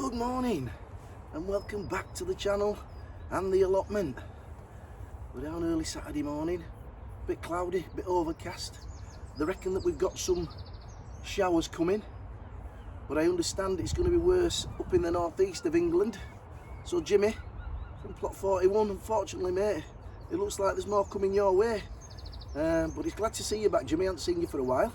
Good morning and welcome back to the channel and the allotment. We're down early Saturday morning, bit cloudy, bit overcast. They reckon that we've got some showers coming, but I understand it's going to be worse up in the northeast of England. So Jimmy from plot 41, unfortunately mate, it looks like there's more coming your way, but it's glad to see you back, Jimmy. I haven't seen you for a while.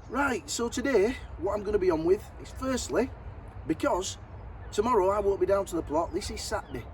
Right, so today what I'm going to be on with is, firstly, because tomorrow I won't be down to the plot, this is Saturday.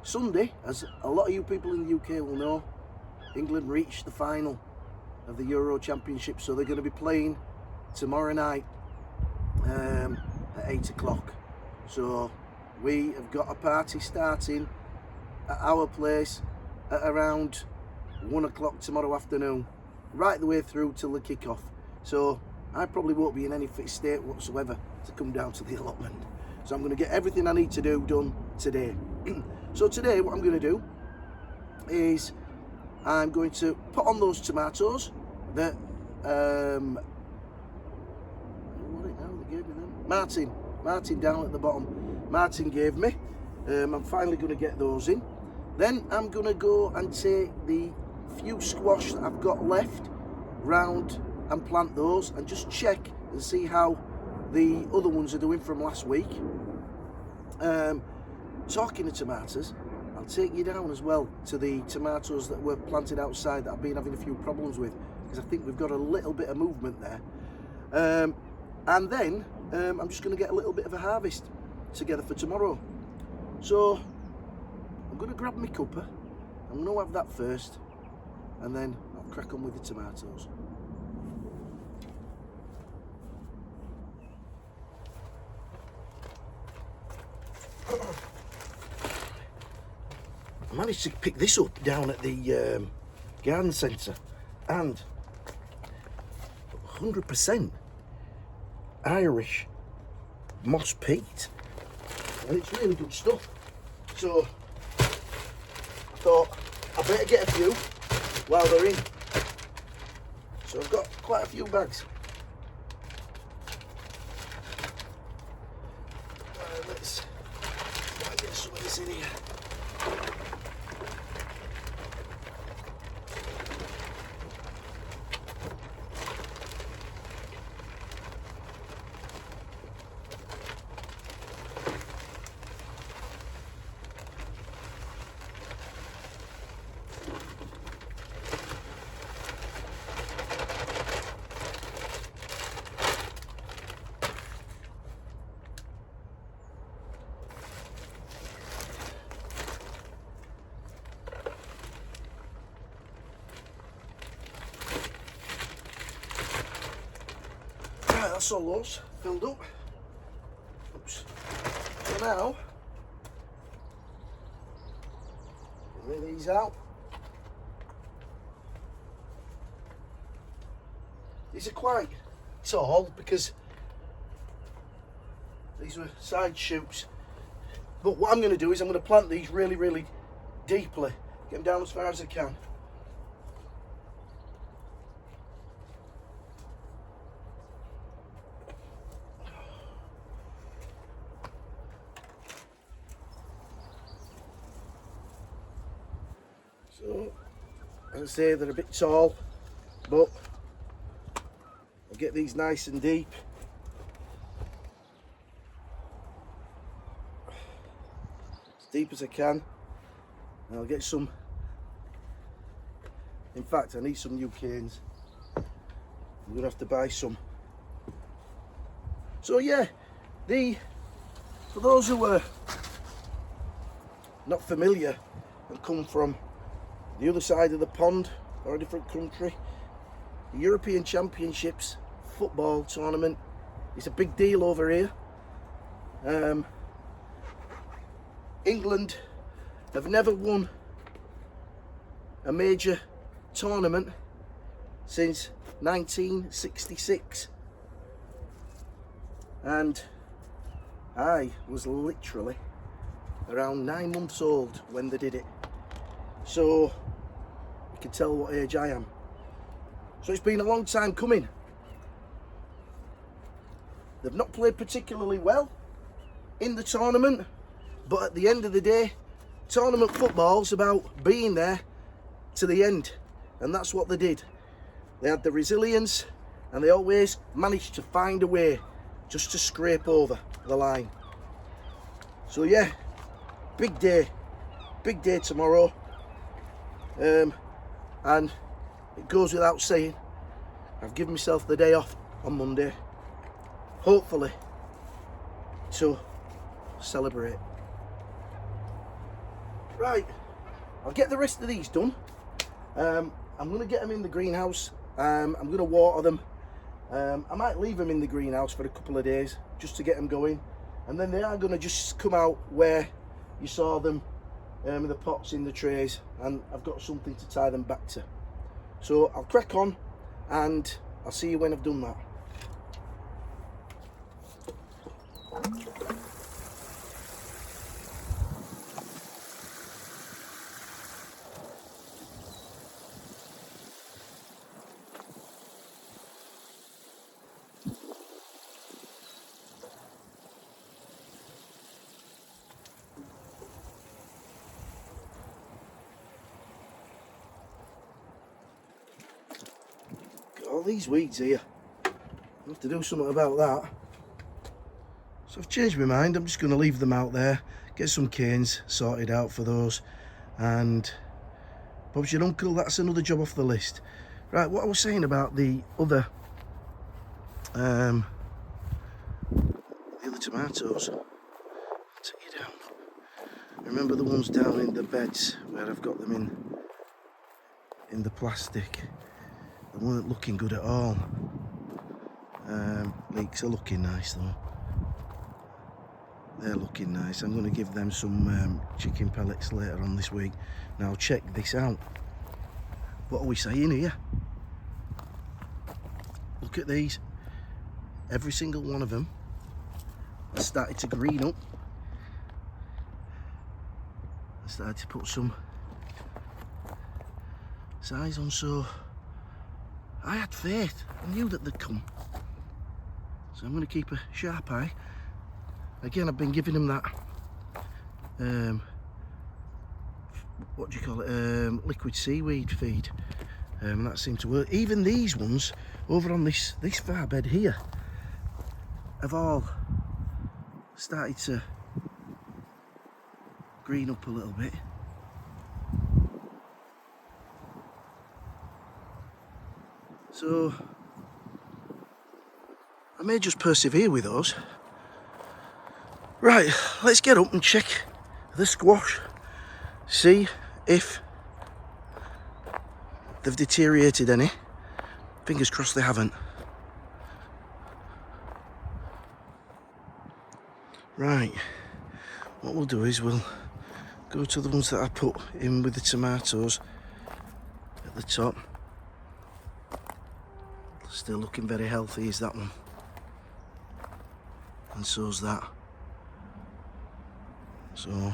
Sunday, as a lot of you people in the UK will know, England reached the final of the Euro Championship, so they're going to be playing tomorrow night at 8 o'clock. So we have got a party starting at our place at around 1 o'clock tomorrow afternoon, right the way through till the kick-off. So I probably won't be in any fit state whatsoever to come down to the allotment. So I'm going to get everything I need to do done today. So today what I'm going to do is I'm going to put on those tomatoes that Martin down at the bottom, Martin gave me. I'm finally going to get those in. Then I'm going to go and take the few squash that I've got left round and plant those and just check and see how the other ones are doing from last week. Talking of tomatoes, I'll take you down as well to the tomatoes that were planted outside that I've been having a few problems with, because I think we've got a little bit of movement there. And then I'm just going to get a little bit of a harvest together for tomorrow. So I'm going to grab my cuppa, I'm going to have that first, and then I'll crack on with the tomatoes. I managed to pick this up down at the garden centre, and 100% Irish moss peat, and it's really good stuff. So I thought I better get a few while they're in. So I've got quite a few bags. Let's try and get some of this in here. That's all those filled up. Oops. So now, lay these out. These are quite tall because these were side shoots. But what I'm going to do is I'm going to plant these really, really deeply. Get them down as far as I can. So, as I say, they're a bit tall, but I'll get these nice and deep. As deep as I can. And I'll get some, in fact I need some new canes. I'm going to have to buy some. So yeah, for those who are not familiar and come from the other side of the pond or a different country, the European Championships football tournament is a big deal over here. England have never won a major tournament since 1966, and I was literally around 9 months old when they did it. So you can tell what age I am. So it's been a long time coming. They've not played particularly well, in the tournament, but at the end of the day, tournament football's about being there to the end, and that's what they did. They had the resilience, and they always managed to find a way just to scrape over the line. So yeah, big day tomorrow, and it goes without saying, I've given myself the day off on Monday, hopefully to celebrate. Right, I'll get the rest of these done. I'm going to get them in the greenhouse. I'm going to water them. I might leave them in the greenhouse for a couple of days just to get them going, and then they are going to just come out where you saw them, in the pots, in the trays, and I've got something to tie them back to. So I'll crack on, and I'll see you when I've done that. All these weeds here, I'll have to do something about that. So I've changed my mind. I'm just going to leave them out there, get some canes sorted out for those, and Bob's your uncle, that's another job off the list. Right, what I was saying about the other tomatoes, I'll take you down. Remember the ones down in the beds where I've got them in the plastic? They weren't looking good at all. Leeks are looking nice though. They're looking nice. I'm going to give them some chicken pellets later on this week. Now check this out. What are we saying here? Look at these. Every single one of them has started to green up. I started to put some size on, so I had faith. I knew that they'd come. So I'm going to keep a sharp eye. Again, I've been giving them that, what do you call it, liquid seaweed feed. And that seemed to work. Even these ones over on this far bed here have all started to green up a little bit. So I may just persevere with those. Right, let's get up and check the squash, see if they've deteriorated any. Fingers crossed they haven't. Right, what we'll do is we'll go to the ones that I put in with the tomatoes at the top. Still looking very healthy is that one, and so's that. So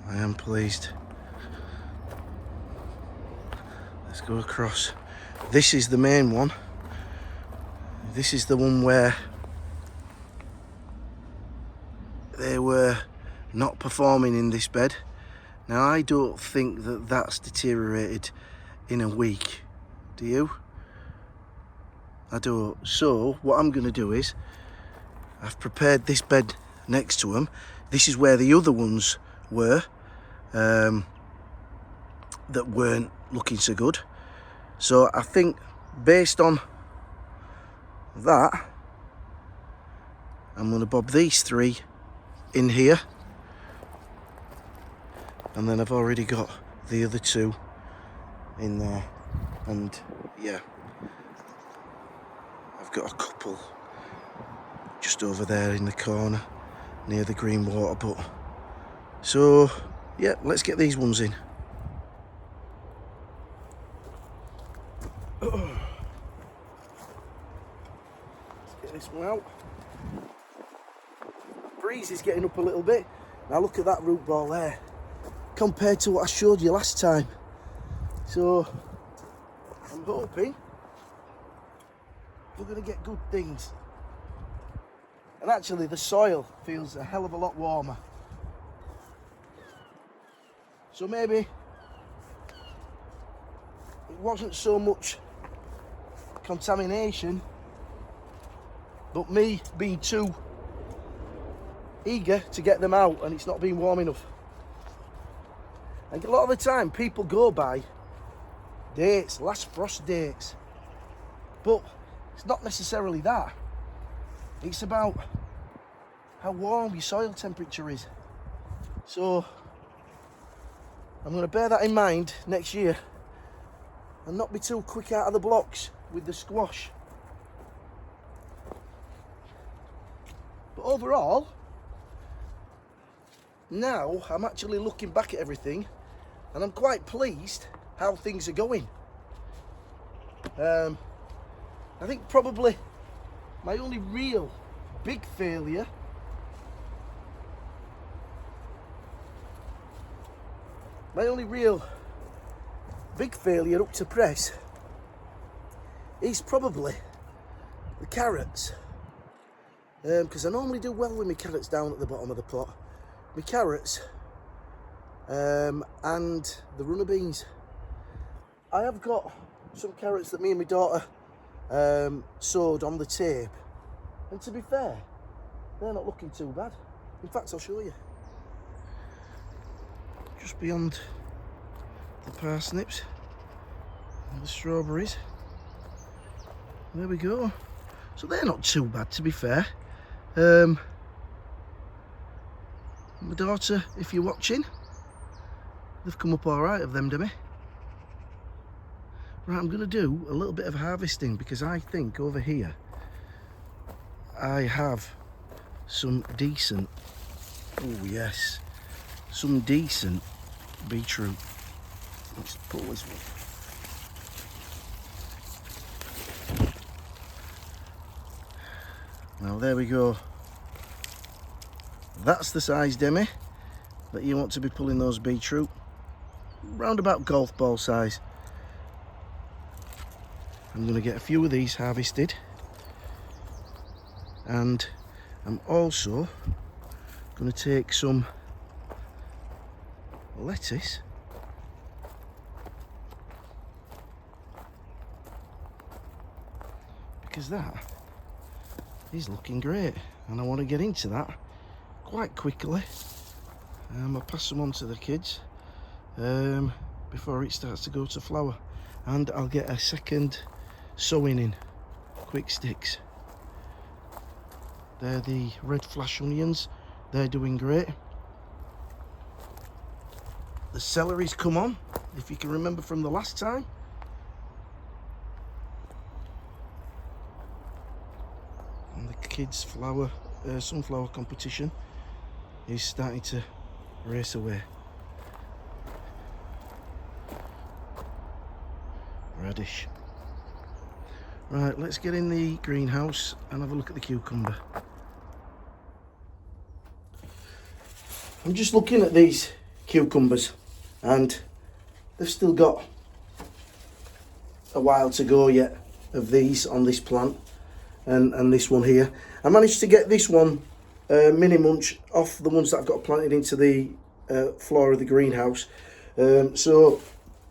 I am pleased. Let's go across. This is the main one. This is the one where they were not performing in this bed. Now I don't think that that's deteriorated in a week. Do you? I don't. So what I'm going to do is, I've prepared this bed next to them. This is where the other ones were, that weren't looking so good. So I think based on that, I'm going to bob these three in here, and then I've already got the other two in there, and yeah, I've got a couple just over there in the corner near the green water. But so yeah, let's get these ones in. Let's get this one out. Breeze is getting up a little bit. Now look at that root ball there compared to what I showed you last time. So I'm hoping we're going to get good things And actually the soil feels a hell of a lot warmer. So maybe it wasn't so much contamination, but me being too eager to get them out and it's not been warm enough. And a lot of the time people go by dates, last frost dates, but it's not necessarily that. It's about how warm your soil temperature is. So I'm going to bear that in mind next year and not be too quick out of the blocks with the squash. But overall, now I'm actually looking back at everything and I'm quite pleased how things are going. I think probably my only real big failure up to press is probably the carrots, because I normally do well with my carrots down at the bottom of the pot. My carrots and the runner beans. I have got some carrots that me and my daughter sowed on the tape, and to be fair, they're not looking too bad. In fact, I'll show you. Just beyond the parsnips and the strawberries, there we go. So they're not too bad, to be fair. My daughter, if you're watching, they've come up all right of them, Demi. Right, I'm going to do a little bit of harvesting because I think over here I have some decent, oh yes, some decent beetroot. Let's pull this one. Now there we go. That's the size, Demi, that you want to be pulling those beetroot. Round about golf ball size. I'm going to get a few of these harvested, and I'm also going to take some lettuce because that is looking great and I want to get into that quite quickly. I'll pass them on to the kids before it starts to go to flower, and I'll get a second sowing in quick sticks. They're the red flash onions, they're doing great. The celery's come on, if you can remember from the last time. And the kids' sunflower competition is starting to race away. Radish. Right, let's get in the greenhouse and have a look at the cucumber. I'm just looking at these cucumbers and they've still got a while to go yet of these on this plant and this one here. I managed to get this one mini munch off the ones that I've got planted into the floor of the greenhouse, so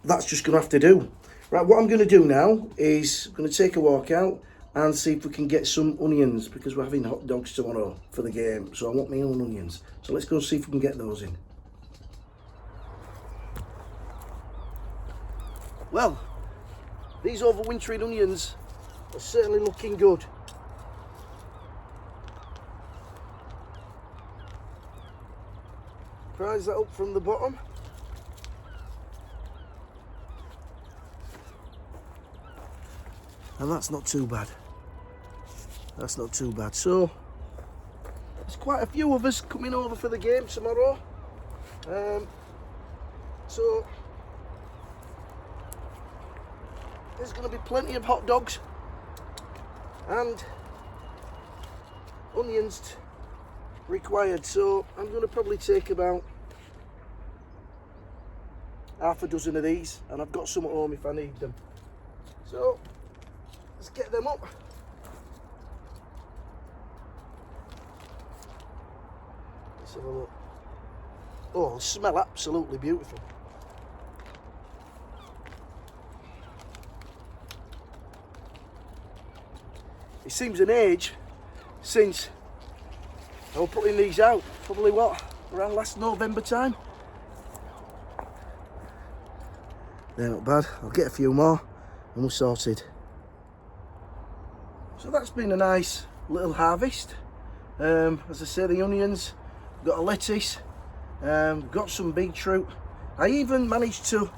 that's just gonna have to do. Right, what I'm going to do now is I'm going to take a walk out and see if we can get some onions, because we're having hot dogs tomorrow for the game, so I want my own onions. So let's go see if we can get those in. Well, these overwintering onions are certainly looking good. Prise that up from the bottom. And that's not too bad. That's not too bad. So there's quite a few of us coming over for the game tomorrow. So there's going to be plenty of hot dogs and onions required. So I'm going to probably take about half a dozen of these, and I've got some at home if I need them. So let's get them up. Let's have a look. Oh, they smell absolutely beautiful. It seems an age since I was putting these out. Probably what, around last November time. They're not bad. I'll get a few more and we're sorted. So that's been a nice little harvest. As I say, the onions, got a lettuce, got some beetroot. I even managed to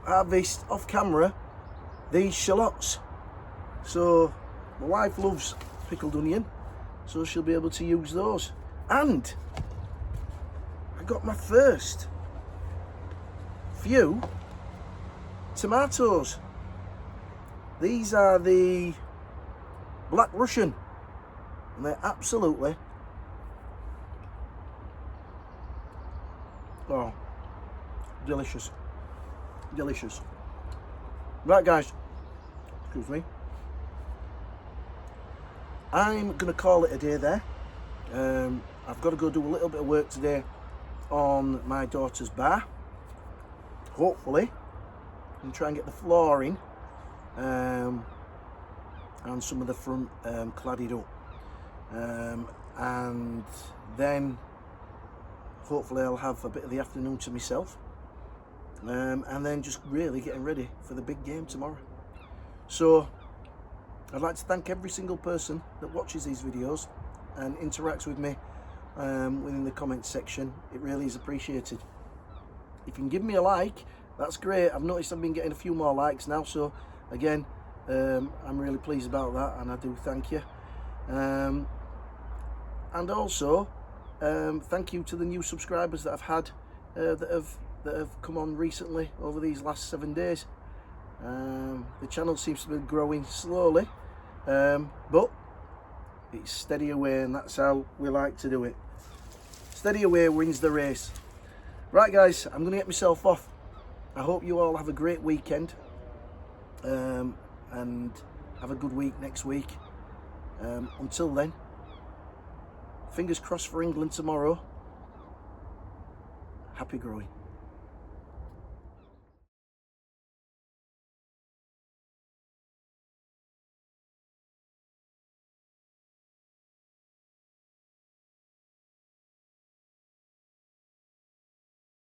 harvest off camera these shallots. So my wife loves pickled onion, so she'll be able to use those. And I got my first few tomatoes. These are the Black Russian, and they're absolutely, oh, delicious, delicious. Right guys, excuse me, I'm gonna call it a day there. I've got to go do a little bit of work today on my daughter's bar. Hopefully I can try and get the flooring and some of the front cladded up, and then hopefully I'll have a bit of the afternoon to myself, and then just really getting ready for the big game tomorrow. So I'd like to thank every single person that watches these videos and interacts with me within the comments section. It really is appreciated. If you can give me a like, that's great. I've noticed I've been getting a few more likes now, so again, I'm really pleased about that, and I do thank you. And also, thank you to the new subscribers that I've had that have come on recently over these last 7 days. The channel seems to be growing slowly, but it's steady away, and that's how we like to do it. Steady away wins the race. Right guys, I'm going to get myself off. I hope you all have a great weekend, and have a good week next week. Until then, fingers crossed for England tomorrow. Happy growing.